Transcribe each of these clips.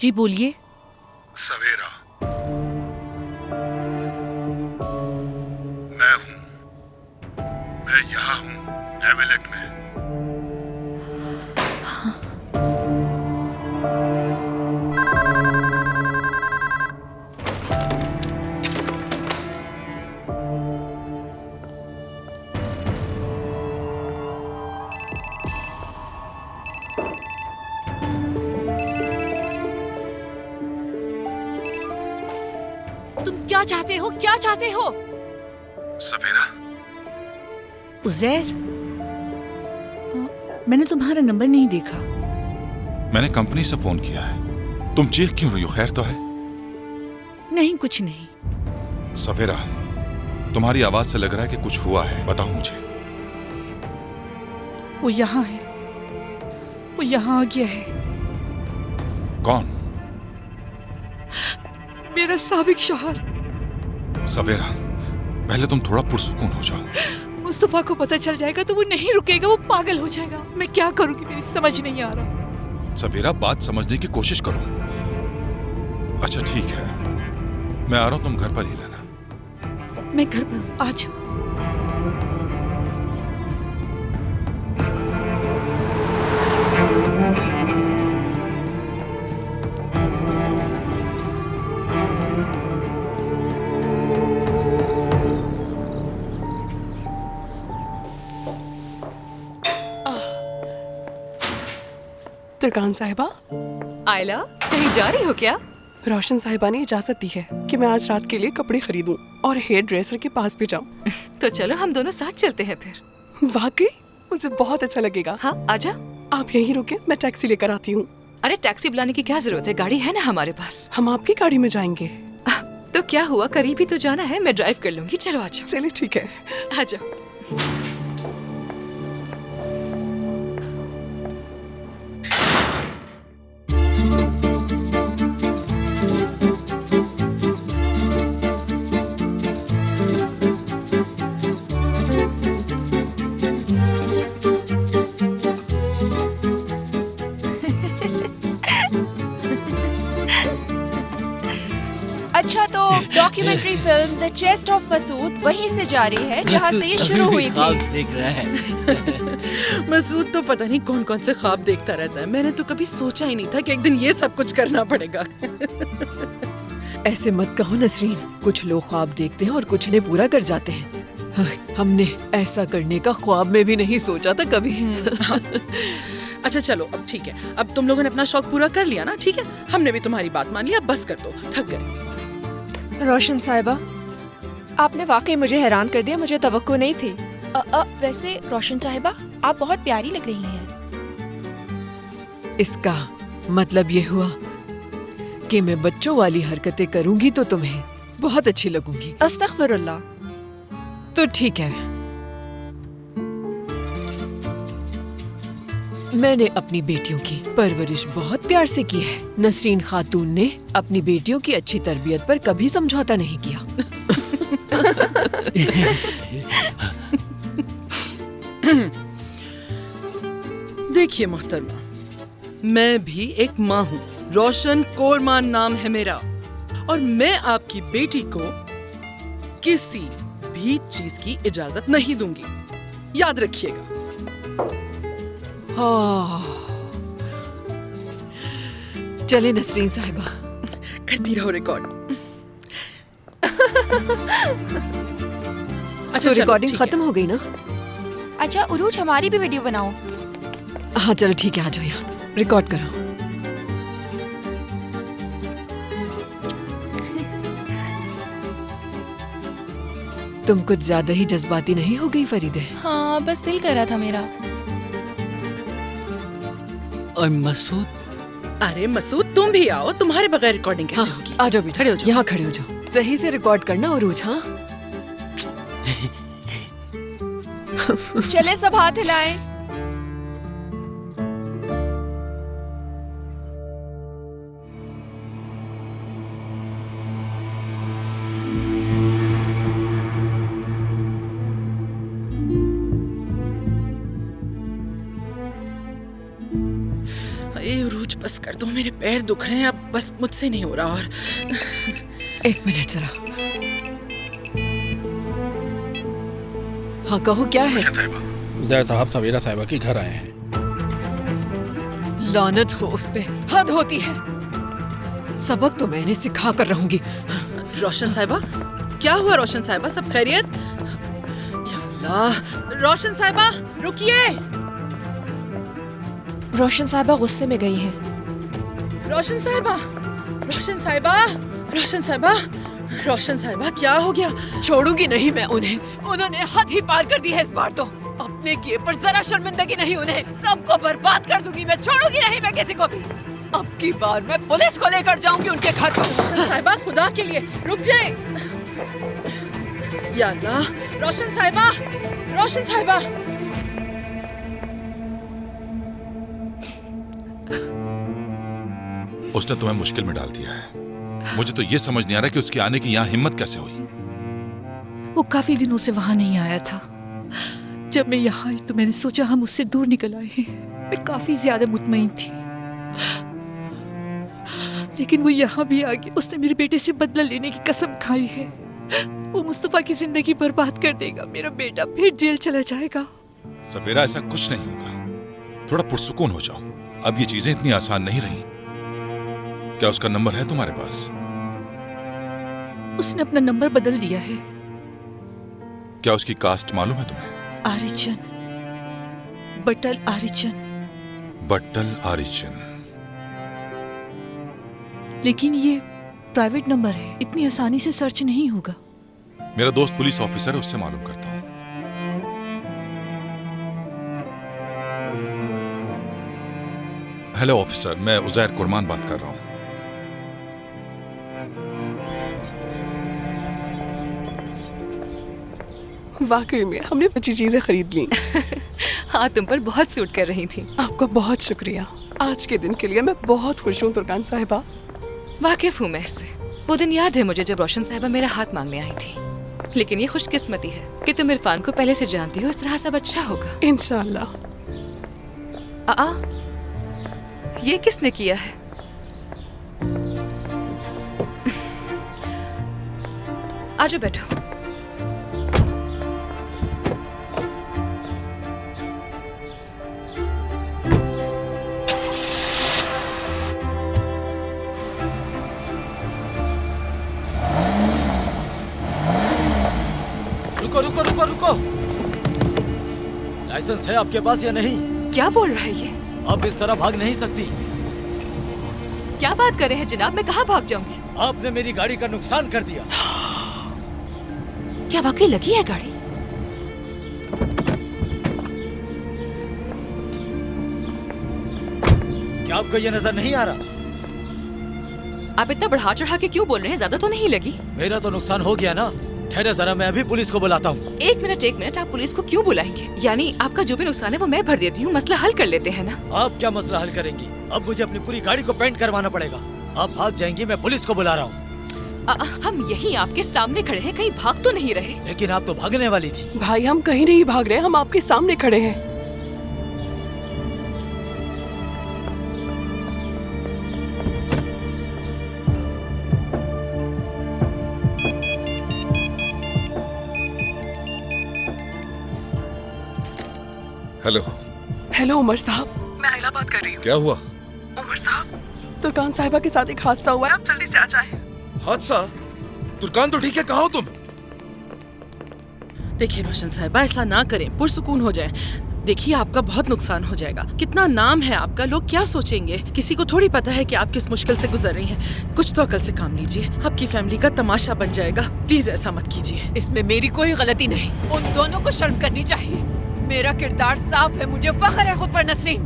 जी बोलिए। सवेरा, मैं हूं। मैं यहाँ हूं, एविलेट में। तुम क्या चाहते हो? क्या चाहते हो? सवेरा, उज़ैर, मैंने तुम्हारा नंबर नहीं देखा। मैंने कंपनी से फोन किया है। तुम चीख क्यों रही हो? खैर तो है? नहीं, कुछ नहीं। सवेरा, तुम्हारी आवाज से लग रहा है कि कुछ हुआ है। बताओ मुझे। वो यहाँ है, वो यहाँ आ गया है। कौन? मेरा साबिक शौहर। सवेरा, पहले तुम थोड़ा पुरसुकून हो जाओ। मुस्तफा को पता चल जाएगा तो वो नहीं रुकेगा, वो पागल हो जाएगा। मैं क्या करूंगी, मेरी समझ नहीं आ रहा। सवेरा, बात समझने की कोशिश करो। अच्छा ठीक है, मैं आ रहा हूं, तुम घर पर ही रहना। मैं घर पर हूँ, आ जाओ। तुर्कान साहिबा, आयला, कहीं जा रही हो क्या? रोशन साहिबा ने इजाजत दी है कि मैं आज रात के लिए कपड़े खरीदूं और हेयर ड्रेसर के पास भी जाऊं। तो चलो हम दोनों साथ चलते हैं फिर। वाकई मुझे बहुत अच्छा लगेगा। हाँ, आजा। आप यहीं रुके, मैं टैक्सी लेकर आती हूँ। अरे टैक्सी बुलाने की क्या जरूरत है, गाड़ी है ना हमारे पास। हम आपकी गाड़ी में जाएंगे। तो क्या हुआ, करीब ही तो जाना है, मैं ड्राइव कर लूंगी। चलो आजा। चलिए ठीक है, आजा। अच्छा, तो documentary film the chest of Masood वहीं से जारी है जहाँ से ये शुरू हुई थी। देख रहा है। मसूद तो पता नहीं कौन कौन से ख्वाब देखता रहता है। मैंने तो कभी सोचा ही नहीं था कि एक दिन ये सब कुछ करना पड़ेगा। ऐसे मत कहो नसरीन, कुछ लोग ख्वाब देखते हैं और कुछ ने पूरा कर जाते हैं। हमने ऐसा करने का ख्वाब में भी नहीं सोचा था कभी। अच्छा चलो, अब ठीक है, अब तुम लोगों ने अपना शौक पूरा कर लिया ना, ठीक है? हमने भी तुम्हारी बात मान लिया, बस कर दो, थक गए। रोशन साहिबा, आपने वाकई मुझे हैरान कर दिया, मुझे तवक्को नहीं थी। वैसे रोशन साहिबा, आप बहुत प्यारी लग रही हैं। इसका मतलब ये हुआ कि मैं बच्चों वाली हरकतें करूंगी तो तुम्हें बहुत अच्छी लगूंगी। अस्तगफिरुल्लाह। तो ठीक है, मैंने अपनी बेटियों की परवरिश बहुत प्यार से की है। नसरीन खातून ने अपनी बेटियों की अच्छी तरबियत पर कभी समझौता नहीं किया। देखिए मोहतरमा, मैं भी एक माँ हूँ, रोशन कोरमान नाम है मेरा, और मैं आपकी बेटी को किसी भी चीज की इजाजत नहीं दूंगी, याद रखिएगा। चले नसरीन साहिबा, करती रहो रिकॉर्ड। अच्छा, रिकॉर्डिंग खत्म हो गई ना? अच्छा उरूज, हमारी भी वीडियो बनाओ। हाँ चलो ठीक है, आ जाओ यहाँ, रिकॉर्ड करो। तुम कुछ ज्यादा ही जज्बाती नहीं हो गई फरीदे? हाँ, बस दिल कर रहा था मेरा। और मसूद? अरे मसूद, तुम भी आओ, तुम्हारे बगैर रिकॉर्डिंग कैसे होगी? आ जाओ बेटा, खड़े हो जाओ। यहाँ खड़े हो जाओ, सही से रिकॉर्ड करना उरूज। हाँ चले सब हाथ हिलाएं। उरूज, बस कर दो, मेरे पैर दुख रहे हैं अब। बस मुझसे नहीं हो रहा। और 1 मिनट जरा। हाँ कहो, क्या है? उज़ैर साहब सवेरा साहिबा के घर आए हैं। लानत हो उस पे, हद होती है। सबक तो मैंने सिखा कर रहूंगी। रोशन साहिबा, क्या हुआ रोशन साहिबा? सब खैरियत? या अल्लाह, रोशन साहिबा रुकिए। रोशन साहिबा गुस्से में गई हैं। रोशन साहिबा, रोशन साहिबा, रोशन साहिबा, रोशन साहिबा, क्या हो गया? छोड़ूंगी नहीं मैं उन्हें। उन्होंने हद ही पार कर दी है इस बार तो। अपने किए पर जरा शर्मिंदगी नहीं उन्हें। सबको बर्बाद कर दूंगी मैं, छोड़ूंगी नहीं मैं किसी को भी। अब की बार मैं पुलिस को लेकर जाऊंगी उनके घर पर। रोशन साहिबा, खुदा के लिए रुक जाए। या अल्लाह, रोशन साहिबा, रोशन साहिबा। उसने तुम्हें मुश्किल में डाल दिया है। मुझे तो ये समझ नहीं आ रहा कि उसके आने की यहाँ हिम्मत कैसे हुई। वो काफी दिनों से वहां नहीं आया था। जब मैं यहाँ आई तो मैंने सोचा हम उससे दूर निकल आए हैं। मैं काफी ज्यादा मुतमईन थी, लेकिन वो यहाँ भी आ गया। उसने मेरे बेटे से बदला लेने की कसम खाई है। वो मुस्तफा की जिंदगी बर्बाद कर देगा। मेरा बेटा फिर जेल चला जाएगा। सवेरा, ऐसा कुछ नहीं होगा। थोड़ा पुरसुकून हो जाओ। अब ये चीजें इतनी आसान नहीं रही। क्या उसका नंबर है तुम्हारे पास? उसने अपना नंबर बदल दिया है। क्या उसकी कास्ट मालूम है तुम्हें? आरिचन, बटल आरिचन। बट्टल आरिचन। लेकिन ये प्राइवेट नंबर है, इतनी आसानी से सर्च नहीं होगा। मेरा दोस्त पुलिस ऑफिसर है, उससे मालूम करता हूँ। हेलो ऑफिसर, मैं उज़ैर कुरमान बात कर रहा हूँ। वाकई में हमने अच्छी चीजें खरीद ली। हाँ, तुम पर बहुत सूट कर रही थी। आपका बहुत शुक्रिया। आज के दिन के लिए मैं बहुत खुश हूँ तुर्कान साहिबा। वाकिफ हूँ मैं इससे। वो दिन याद है मुझे जब रोशन साहिबा मेरा हाथ मांगने आई थी। लेकिन ये खुशकिस्मती है कि तुम इरफान को पहले से जानती हो। इस तरह सब अच्छा होगा इंशाल्लाह। ये किसने किया है? आजो बैठो। रुको रुको रुको रुको। लाइसेंस है आपके पास या नहीं? क्या बोल रहा है ये? आप इस तरह भाग नहीं सकती। क्या बात कर रहे हैं जनाब? मैं कहाँ भाग जाऊंगी? आपने मेरी गाड़ी का नुकसान कर दिया। क्या वाकई लगी है गाड़ी? क्या आपको ये नजर नहीं आ रहा? आप इतना बढ़ा चढ़ा के क्यों बोल रहे हैं? ज्यादा तो नहीं लगी? मेरा तो नुकसान हो गया ना। ठहरे जरा, मैं अभी पुलिस को बुलाता हूँ। एक मिनट, आप पुलिस को क्यों बुलाएंगे? यानी आपका जो भी नुकसान है वो मैं भर देती हूँ, मसला हल कर लेते हैं ना? आप क्या मसला हल करेंगी? अब मुझे अपनी पूरी गाड़ी को पेंट करवाना पड़ेगा। आप भाग जाएंगी, मैं पुलिस को बुला रहा हूँ। हम यहीं आपके सामने खड़े हैं, कहीं भाग तो नहीं रहे? लेकिन आप तो भागने वाली थी। भाई हम कहीं नहीं भाग रहे, हम आपके सामने खड़े हैं। हेलो। हेलो उमर साहब, मैं आयला बात कर रही हूँ। क्या हुआ? उमर साहब, तुर्कान साहिबा के साथ एक हादसा हुआ है, आप जल्दी से आ जाएं। हादसा? तुर्कान तो ठीक है, कहाँ हो तुम? देखिए रोशन साहिबा, ऐसा ना करें, पुरसुकून हो जाए। देखिए आपका बहुत नुकसान हो जाएगा। कितना नाम है आपका, लोग क्या सोचेंगे? किसी को थोड़ी पता है कि आप किस मुश्किल से गुजर रही हैं। कुछ तो अकल से काम लीजिए, आपकी फैमिली का तमाशा बन जाएगा। प्लीज ऐसा मत कीजिए। इसमें मेरी कोई गलती नहीं। उन दोनों को शर्म करनी चाहिए। मेरा किरदार साफ है, मुझे फख्र है खुद पर। नसरीन,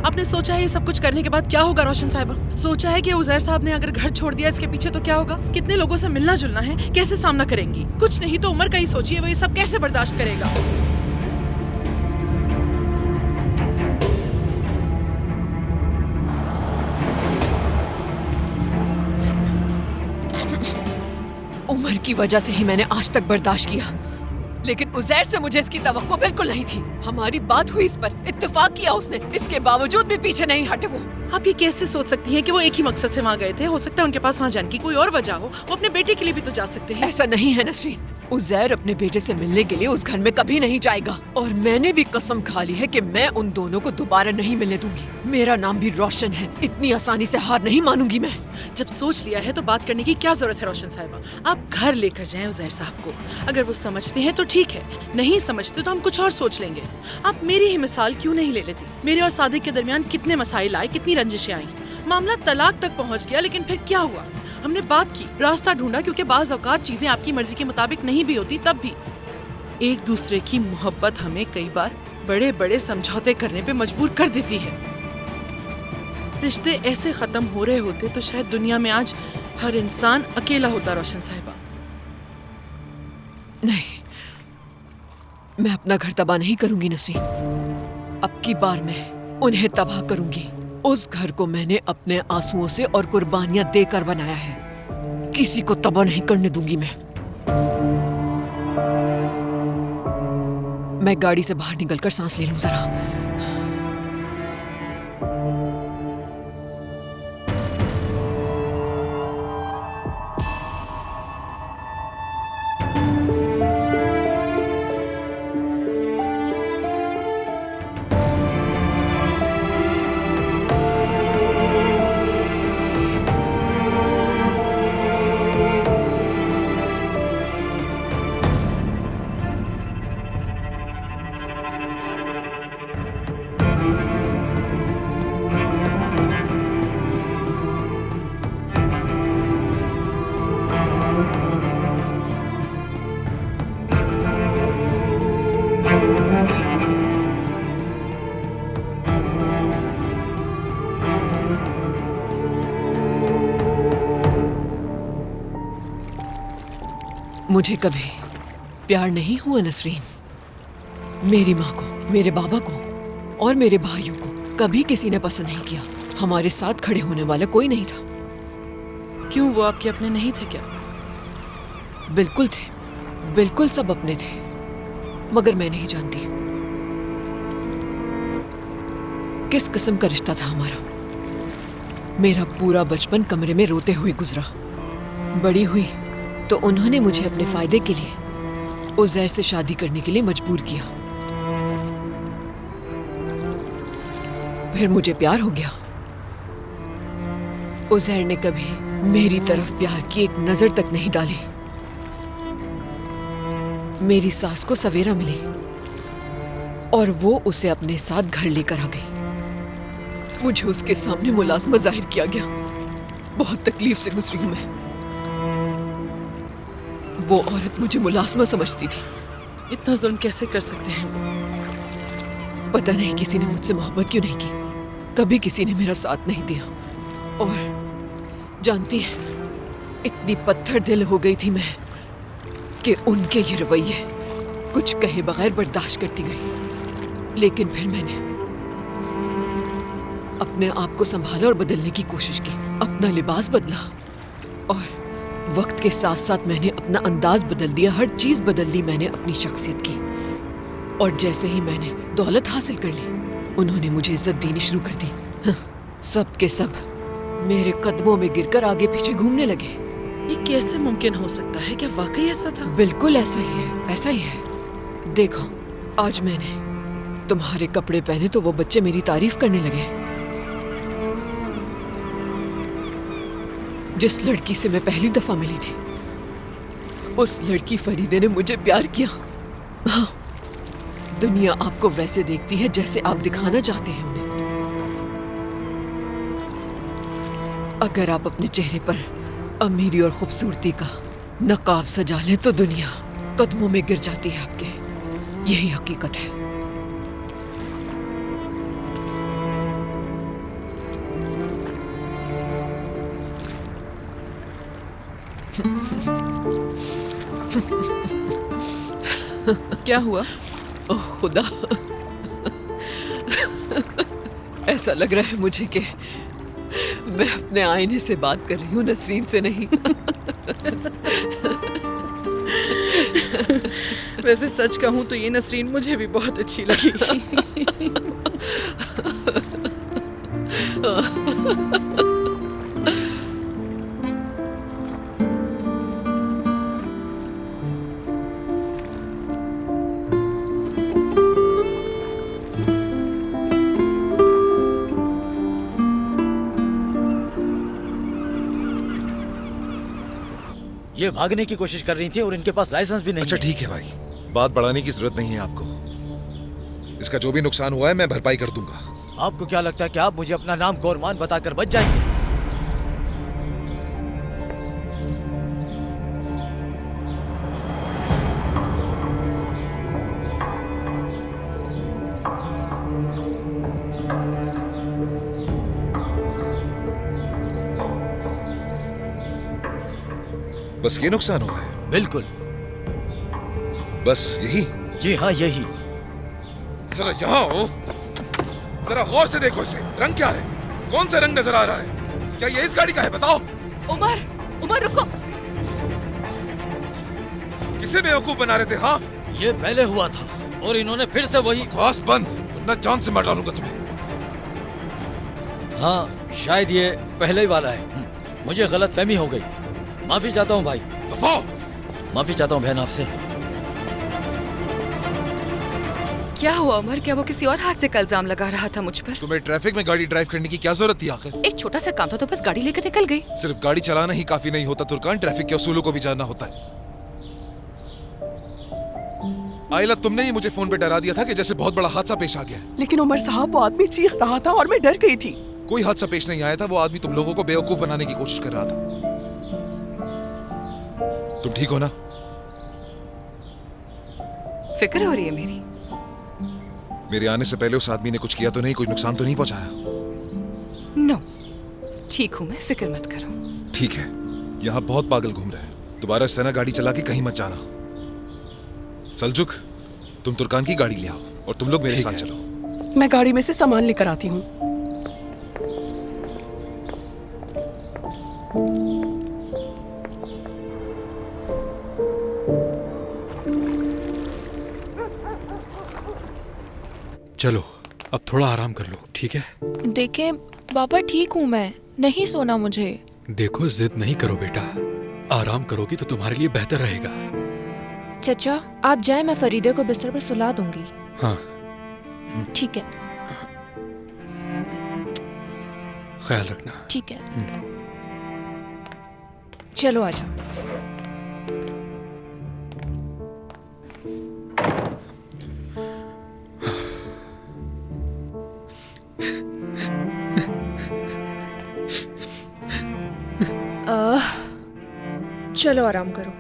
आपने सोचा है ये सब कुछ करने के बाद क्या होगा? रोशन साहिबा, सोचा है कि उज़ैर साहब ने अगर घर छोड़ दिया, इसके पीछे तो क्या होगा? कितने लोगों से मिलना जुलना है, कैसे सामना करेंगी? कुछ नहीं तो उमर का ही सोचिए, वो ये सब कैसे बर्दाश्त करेगा? उमर की वजह से ही मैंने आज तक बर्दाश्त किया। लेकिन उजैर से मुझे इसकी तवक्को बिल्कुल नहीं थी। हमारी बात हुई इस पर, इत्तेफाक किया उसने, इसके बावजूद भी पीछे नहीं हटे वो। आप ये कैसे सोच सकती हैं कि वो एक ही मकसद से वहाँ गए थे? हो सकता है उनके पास वहाँ जाने की कोई और वजह हो। वो अपने बेटे के लिए भी तो जा सकते हैं। ऐसा नहीं है नसरीन, उजैर अपने बेटे से मिलने के लिए उस घर में कभी नहीं जाएगा, और मैंने भी कसम खा ली है कि मैं उन दोनों को दोबारा नहीं मिलने दूंगी। मेरा नाम भी रोशन है, इतनी आसानी से हार नहीं मानूंगी मैं। जब सोच लिया है तो बात करने की क्या जरूरत है रोशन साहिबा? आप घर लेकर जाएं उजैर साहब को। अगर वो समझते हैं तो ठीक है, नहीं समझते तो हम कुछ और सोच लेंगे। आप मेरी ही मिसाल क्यों नहीं ले लेती? मेरे और सादिक के दरमियान कितने मसाइल आए, कितनी रंजिशें आई, मामला तलाक तक पहुँच गया, लेकिन फिर क्या हुआ? हमने बात की, रास्ता ढूंढा, क्योंकि बाज़ औक़ात चीजें आपकी मर्जी के मुताबिक नहीं भी होती। तब भी एक दूसरे की मोहब्बत हमें कई बार बड़े बड़े समझौते करने पे मजबूर कर देती है। रिश्ते ऐसे खत्म हो रहे होते तो शायद दुनिया में आज हर इंसान अकेला होता। रोशन साहिबा, नहीं, मैं अपना घर तबाह नहीं करूंगी नसरीन। अब की बार मैं उन्हें तबाह करूंगी। उस घर को मैंने अपने आंसुओं से और कुर्बानियां देकर बनाया है। किसी को तबाह नहीं करने दूंगी मैं गाड़ी से बाहर निकलकर सांस ले लूं जरा। मुझे कभी प्यार नहीं हुआ नसरीन। मेरी माँ को, मेरे बाबा को और मेरे भाइयों को कभी किसी ने पसंद नहीं किया। हमारे साथ खड़े होने वाला कोई नहीं था। क्यों, वो आपके अपने नहीं थे क्या? बिल्कुल थे, बिल्कुल सब अपने थे, मगर मैं नहीं जानती किस किस्म का रिश्ता था हमारा। मेरा पूरा बचपन कमरे में रोते हुए गुजरा। बड़ी हुई तो उन्होंने मुझे अपने फायदे के लिए उजैर से शादी करने के लिए मजबूर किया। फिर मुझे प्यार हो गया। उजैर ने कभी मेरी तरफ प्यार की एक नजर तक नहीं डाली। मेरी सास को सवेरा मिली और वो उसे अपने साथ घर लेकर आ गई। मुझे उसके सामने मुलाजमा जाहिर किया गया। बहुत तकलीफ से गुजरी हूं मैं। वो औरत मुझे मुलाजमा समझती थी। इतना जुल्म कैसे कर सकते हैं? पता नहीं किसी ने मुझसे मोहब्बत क्यों नहीं की। कभी किसी ने मेरा साथ नहीं दिया। और जानती है, इतनी पत्थर दिल हो गई थी मैं कि उनके ये रवैये कुछ कहे बगैर बर्दाश्त करती गई। लेकिन फिर मैंने अपने आप को संभाला और बदलने की कोशिश की। अपना लिबास बदला और वक्त के साथ साथ मैंने अपना अंदाज बदल दिया। हर चीज बदल ली मैंने अपनी शख्सियत की। और जैसे ही मैंने दौलत हासिल कर ली, उन्होंने मुझे इज्जत देनी शुरू कर दी। सब के सब मेरे कदमों में गिरकर आगे पीछे घूमने लगे। ये कैसे मुमकिन हो सकता है? क्या वाकई ऐसा था? बिल्कुल ऐसा ही है, ऐसा ही है। देखो, आज मैंने तुम्हारे कपड़े पहने तो वो बच्चे मेरी तारीफ करने लगे। जिस लड़की से मैं पहली दफा मिली थी, उस लड़की फरीदे ने मुझे प्यार किया। हाँ, दुनिया आपको वैसे देखती है जैसे आप दिखाना चाहते हैं उन्हें। अगर आप अपने चेहरे पर अमीरी और खूबसूरती का नकाब सजा लें तो दुनिया कदमों में गिर जाती है आपके। यही हकीकत है। क्या हुआ? ओह खुदा, ऐसा लग रहा है मुझे कि मैं अपने आईने से बात कर रही हूँ, नसरीन से नहीं। वैसे सच कहूँ तो ये नसरीन मुझे भी बहुत अच्छी लगी। ये भागने की कोशिश कर रही थी और इनके पास लाइसेंस भी नहीं। अच्छा ठीक है भाई, बात बढ़ाने की जरूरत नहीं है आपको। इसका जो भी नुकसान हुआ है मैं भरपाई कर दूंगा। आपको क्या लगता है कि आप मुझे अपना नाम कोरमान बताकर बच जाएंगे? बस ये नुकसान हुआ है? बिल्कुल। बस यही? जी हाँ यही। जरा यहाँ हो, जरा गौर से देखो इसे। रंग क्या है? कौन सा रंग नजर आ रहा है? क्या ये इस गाड़ी का है? बताओ। उमर, उमर रुको। किसे बेवकूफ बना रहे थे? हाँ ये पहले हुआ था और इन्होंने फिर से वही। बकवास बंद, वरना जान से मार डालूंगा तुम्हें। हाँ शायद ये पहले ही वाला है। मुझे गलतफहमी हो गई, माफी चाहता हूँ भाई। माफी चाहता हूँ बहन आपसे। क्या हुआ उमर? क्या वो किसी और हाथ से इल्जाम लगा रहा था मुझ पर? तुम्हें ट्रैफिक में गाड़ी ड्राइव करने की क्या जरूरत थी आखिर? एक छोटा सा काम था तो बस गाड़ी लेकर निकल गई। सिर्फ गाड़ी चलाना ही काफी नहीं होता तुर्कान, ट्रैफिक के उसूलों को भी जानना होता है। आयला, तुमने ही मुझे फोन पे डरा दिया था कि जैसे बहुत बड़ा हादसा पेश आ गया है। लेकिन उमर साहब, वो आदमी चीख रहा था और मैं डर गई थी। कोई हादसा पेश नहीं आया था, वो आदमी तुम लोगों को बेवकूफ बनाने की कोशिश कर रहा था। तुम ठीक हो ना? फिक्र हो रही है मेरी? मेरे आने से पहले उस आदमी ने कुछ किया तो नहीं? कोई नुकसान तो नहीं पहुंचाया? नो, ठीक हूँ मैं, फिक्र मत करो। ठीक है, यहाँ बहुत पागल घूम रहे हैं। दोबारा इस तरह गाड़ी चला के कहीं मत जाना। सलजुक, तुम तुर्कान की गाड़ी ले आओ और तुम लोग मेरे साथ चलो। मैं गाड़ी में से सामान लेकर आती हूँ। चलो अब थोड़ा आराम कर लो, ठीक है? देखें बाबा, ठीक हूँ मैं, नहीं सोना मुझे। देखो जिद नहीं करो बेटा, आराम करोगी तो तुम्हारे लिए बेहतर रहेगा। चचा आप जाए, मैं फरीदे को बिस्तर पर सुला दूंगी। हाँ ठीक है। ख्याल रखना। ठीक है। चलो आजा। चलो आराम करो।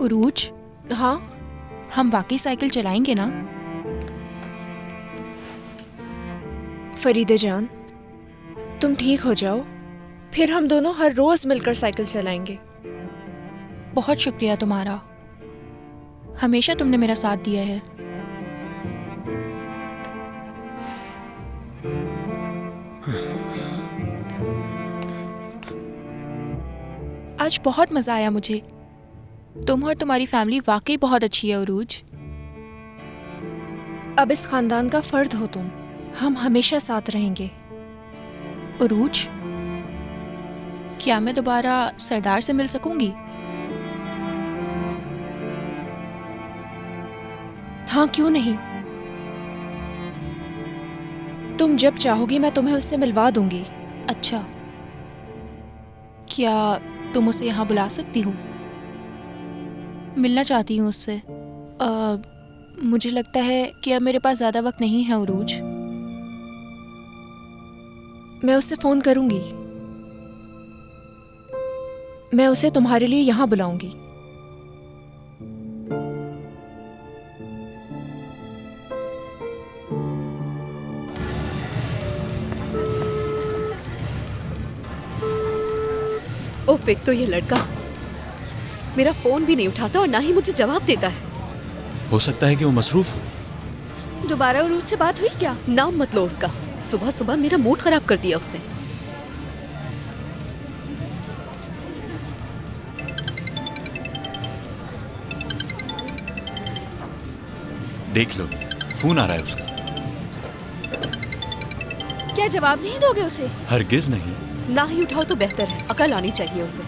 उरूज, हाँ हम वाकई साइकिल चलाएंगे ना? फरीदे जान, तुम ठीक हो जाओ, फिर हम दोनों हर रोज मिलकर साइकिल चलाएंगे। बहुत शुक्रिया तुम्हारा, हमेशा तुमने मेरा साथ दिया है। आज बहुत मजा आया मुझे। तुम और तुम्हारी फैमिली वाकई बहुत अच्छी है उरूज। अब इस खानदान का फर्द हो तुम, हम हमेशा साथ रहेंगे। उरूज, क्या मैं दोबारा सरदार से मिल सकूंगी? हाँ क्यों नहीं, तुम जब चाहोगी मैं तुम्हें उससे मिलवा दूंगी। अच्छा, क्या तुम उसे यहाँ बुला सकती हो? मिलना चाहती हूँ उससे। मुझे लगता है कि अब मेरे पास ज्यादा वक्त नहीं है उरूज। मैं उससे फोन करूंगी, मैं उसे तुम्हारे लिए यहाँ बुलाऊंगी। उफ, एक तो ये लड़का मेरा फोन भी नहीं उठाता और ना ही मुझे जवाब देता है। हो सकता है कि वो मसरूफ हो। दोबारा उरूज से बात हुई क्या? नाम मत लो उसका, सुबह सुबह मेरा मूड खराब कर दिया उसने। देख लो, फोन आ रहा है उसका। क्या जवाब नहीं दोगे उसे? हरगिज नहीं। ना ही उठाओ तो बेहतर है, अकल आनी चाहिए उसे।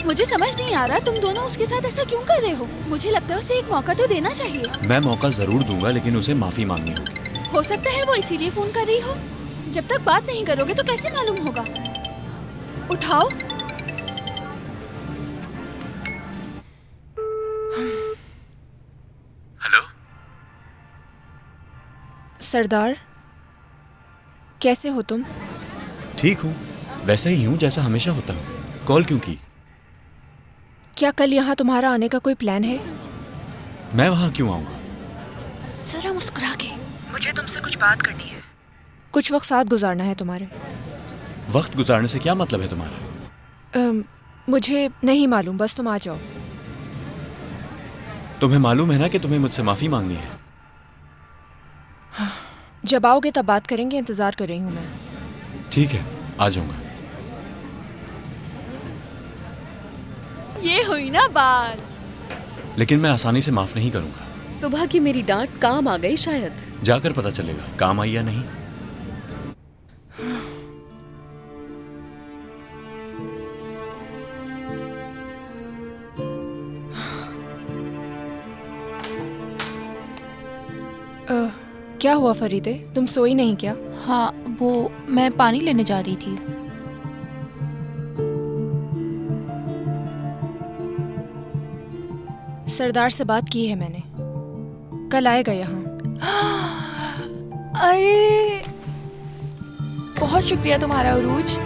मुझे समझ नहीं आ रहा तुम दोनों उसके साथ ऐसा क्यों कर रहे हो। मुझे लगता है उसे एक मौका तो देना चाहिए। मैं मौका जरूर दूंगा, लेकिन उसे माफी मांगनी होगी। हो सकता है वो इसीलिए फोन कर रही हो। जब तक बात नहीं करोगे तो कैसे मालूम होगा। उठाओ। हेलो सरदार, कैसे हो तुम? ठीक हूँ, वैसे ही हूँ जैसा हमेशा होता हूँ। कॉल क्यों की? क्या कल यहाँ तुम्हारा आने का कोई प्लान है? मैं वहाँ क्यों आऊँगा? जरा मुस्कुरा के। मुझे तुमसे कुछ बात करनी है। कुछ वक्त साथ गुजारना है तुम्हारे। वक्त गुजारने से क्या मतलब है तुम्हारा? मुझे नहीं मालूम, बस तुम आ जाओ। तुम्हें मालूम है ना कि तुम्हें मुझसे माफी मांगनी है। जब आओगे तब बात करेंगे, इंतजार कर रही हूँ मैं। ठीक है, आ जाऊंगा। ये हुई ना बात। लेकिन मैं आसानी से माफ नहीं करूंगा। सुबह की मेरी डांट काम आ गई शायद। जाकर पता चलेगा काम आई या नहीं। क्या हुआ फरीदे, तुम सोई नहीं क्या? हाँ, वो मैं पानी लेने जा रही थी। सरदार से बात की है मैंने, कल आएगा यहाँ। अरे बहुत शुक्रिया तुम्हारा उरूज।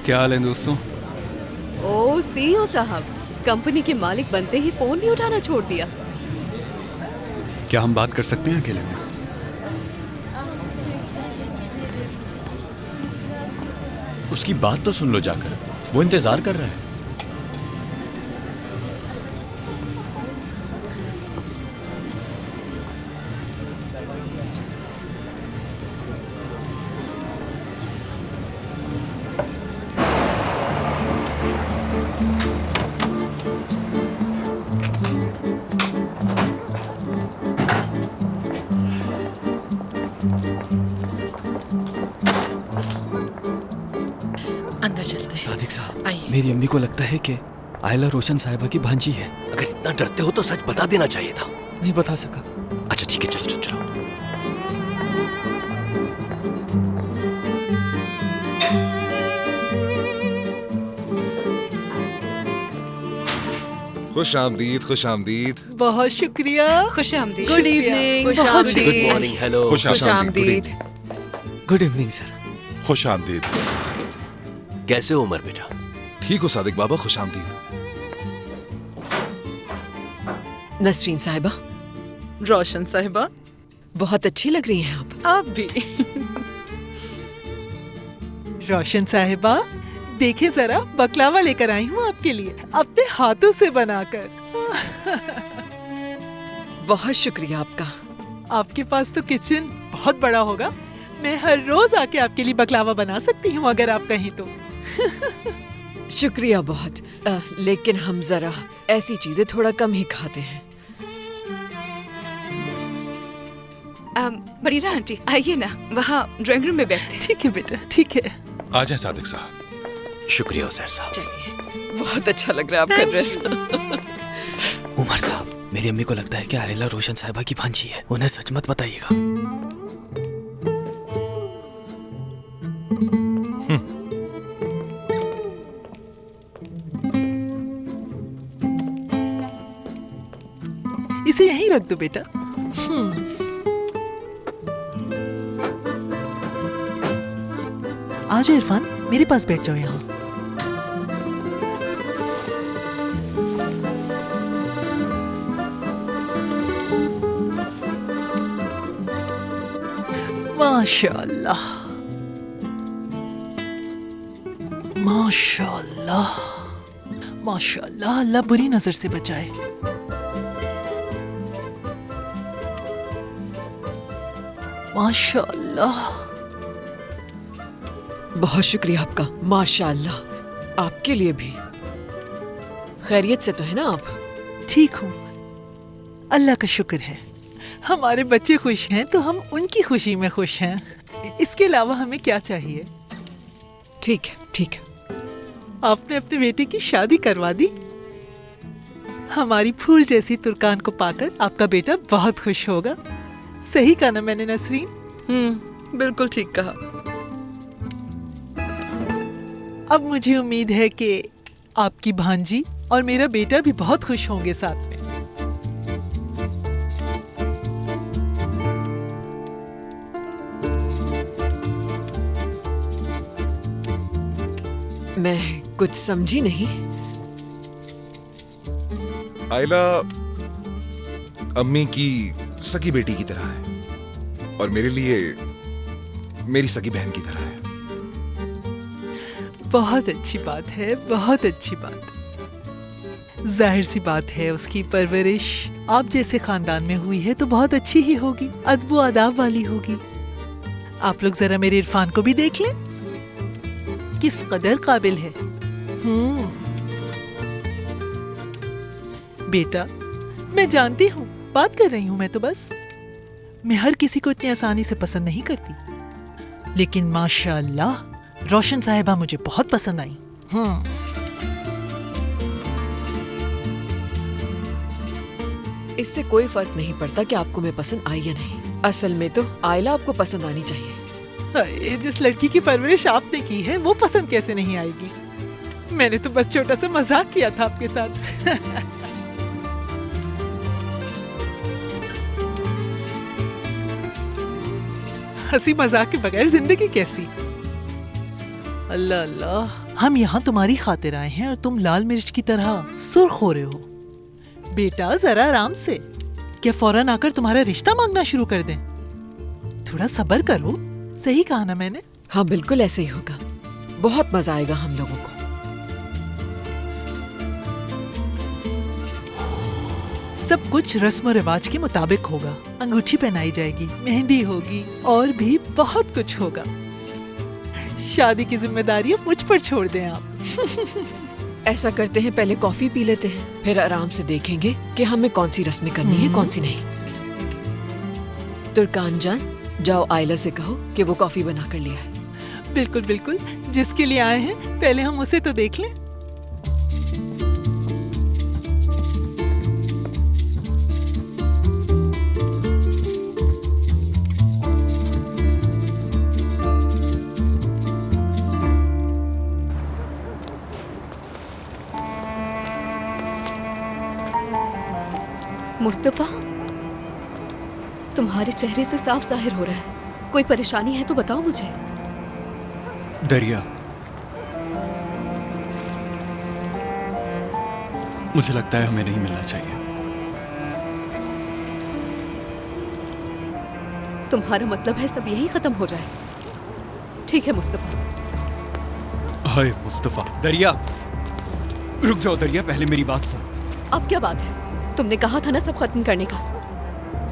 क्या हाल है दोस्तों? ओ सीईओ साहब, कंपनी के मालिक बनते ही फोन नहीं उठाना छोड़ दिया। क्या हम बात कर सकते हैं अकेले में? उसकी बात तो सुन लो जाकर, वो इंतजार कर रहा है। अंदर चलते। सादिक साहब, आइए। मेरी अम्मी को लगता है कि आयला रोशन साहिबा की भांजी है। अगर इतना डरते हो तो सच बता देना चाहिए था। नहीं बता सका। अच्छा ठीक है, चलो चलो चलो। खुश आमदीद, खुश आमदीद। बहुत शुक्रिया। खुश आमदीद। Good evening. खुश आमदीद। Good morning. हेलो। खुश आमदीद। Good evening sir. खुश आमदीद। कैसे हो उमर बेटा? ठीक हो सादिक बाबा, खुश आमदीद। नसरीन साहिबा, रोशन साहिबा, बहुत अच्छी लग रही हैं आप भी। रोशन साहिबा, देखिए जरा, बकलावा लेकर आई हूँ आपके लिए, अपने हाथों से बनाकर। बहुत शुक्रिया आपका। आपके पास तो किचन बहुत बड़ा होगा। मैं हर रोज आके आपके लिए बकलावा बना सकती हूँ अगर आप कहीं तो। शुक्रिया बहुत, लेकिन हम जरा ऐसी चीजें थोड़ा कम ही खाते हैं। बरीरा आंटी, आइए ना, वहाँ ड्राइंग रूम में बैठते हैं। ठीक है बेटा, ठीक है। आ जाए सादिक साहब। शुक्रिया उजैर साहब। चलिए, बहुत अच्छा लग रहा है आपका ड्रेस। उमर साहब, मेरी अम्मी को लगता है कि आयला रोशन साहिबा की भांजी है। उन्हें सच मत बताइएगा। इसे यहीं रख दो बेटा। आ जाओ इरफान, मेरे पास बैठ जाओ यहाँ। माशाअल्लाह, माशाअल्लाह, माशाअल्लाह। अल्लाह बुरी नजर से बचाए। माशाअल्लाह। बहुत शुक्रिया आपका, माशाअल्लाह। आपके लिए भी। खैरियत से तो है ना आप? ठीक हूँ, अल्लाह का शुक्र है। हमारे बच्चे खुश हैं तो हम उनकी खुशी में खुश हैं। इसके अलावा हमें क्या चाहिए? ठीक है, ठीक है। आपने अपने बेटे की शादी करवा दी। हमारी फूल जैसी तुर्कान को पाकर आपका बेटा बहुत खुश होगा। सही कहा ना मैंने नसरीन? बिल्कुल ठीक कहा। अब मुझे उम्मीद है कि आपकी भांजी और मेरा बेटा भी बहुत खुश होंगे साथ में। मैं कुछ समझी नहीं। आयला अम्मी की सगी बेटी की तरह है और मेरे लिए मेरी सगी बहन की तरह है। बहुत अच्छी बात है, बहुत अच्छी बात। जाहिर सी बात है उसकी परवरिश आप जैसे खानदान में हुई है तो बहुत अच्छी ही होगी, अदब व आदाब वाली होगी। आप लोग जरा मेरे इरफान को भी देख लें, किस कदर काबिल है। बेटा, मैं जानती हूँ, बात कर रही हूँ मैं तो बस। मैं हर किसी को इतनी आसानी से पसंद नहीं करती, लेकिन माशाअल्लाह रोशन साहिबा मुझे बहुत पसंद आई। इससे कोई फर्क नहीं पड़ता कि आपको मैं पसंद आई या नहीं। असल में तो आयला आपको पसंद आनी चाहिए। जिस लड़की की परवरिश आपने की है वो पसंद कैसे नहीं आएगी? मैंने तो बस छोटा सा मजाक किया था आपके साथ। हंसी मजाक के बगैर जिंदगी कैसी? अल्लाह अल्लाह, हम यहाँ तुम्हारी खातिर आए हैं और तुम लाल मिर्च की तरह सुर्ख हो रहे हो। बेटा जरा आराम से, क्या फौरन आकर तुम्हारा रिश्ता मांगना शुरू कर दें? थोड़ा सब्र करो। सही कहा ना मैंने? हाँ बिल्कुल ऐसे ही होगा। बहुत मजा आएगा हम लोगों को। सब कुछ रस्म रिवाज के मुताबिक होगा। अंगूठी पहनाई जाएगी, मेहंदी होगी और भी बहुत कुछ होगा। शादी की जिम्मेदारी मुझ पर छोड़ दें आप। ऐसा करते हैं, पहले कॉफी पी लेते हैं, फिर आराम से देखेंगे कि हमें कौन सी रस्में करनी है कौन सी नहीं। तुर्कान जान, जाओ आयला से कहो कि वो कॉफी बना कर लिया है। बिल्कुल बिल्कुल, जिसके लिए आए हैं पहले हम उसे तो देख लें। मुस्तफा, तुम्हारे चेहरे से साफ जाहिर हो रहा है कोई परेशानी है तो बताओ मुझे। दरिया, मुझे लगता है हमें नहीं मिलना चाहिए। तुम्हारा मतलब है सब यही खत्म हो जाए? ठीक है मुस्तफा। हाय मुस्तफा। दरिया रुक जाओ। दरिया पहले मेरी बात सुन। अब क्या बात है? तुमने कहा था ना सब खत्म करने का,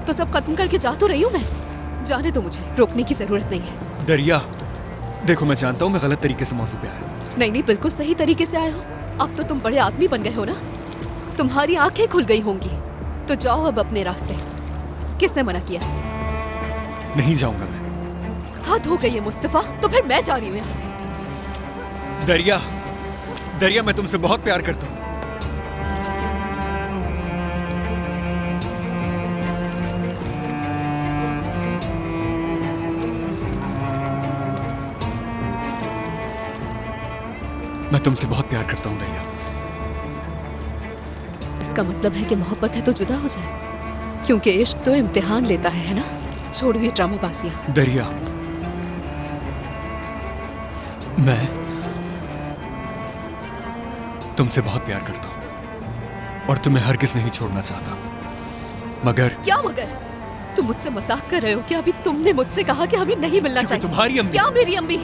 तो सब खत्म करके जा तो रही हूँ मैं। जाने दो, मुझे रोकने की जरूरत नहीं है। दरिया देखो, मैं जानता हूँ मैं गलत तरीके से मौजू पे आया। नहीं नहीं, बिल्कुल सही तरीके से आए हो। अब तो तुम बड़े आदमी बन गए हो ना, तुम्हारी आंखें खुल गई होंगी। तो जाओ अब अपने रास्ते। किसने मना किया? नहीं जाऊंगा मैं। हद हो गई है मुस्तफा, तो फिर मैं जा रही हूँ यहाँ से। दरिया, दरिया मैं तुमसे बहुत प्यार करता हूँ। मैं तुमसे बहुत प्यार करता हूँ दरिया। इसका मतलब है कि मोहब्बत है तो जुदा हो जाए, क्योंकि इश्क तो इम्तिहान लेता है ना। छोड़ो ये ड्रामाबाजियां। दरिया, मैं तुमसे बहुत प्यार करता हूँ और तुम्हें हरगिज नहीं छोड़ना चाहता। मगर क्या मगर? तुम मुझसे मजाक कर रहे हो क्या? अभी तुमने मुझसे कहा कि हमें नहीं मिलना चाहिए। तुम्हारी अम्मी। क्या मेरी अम्मी?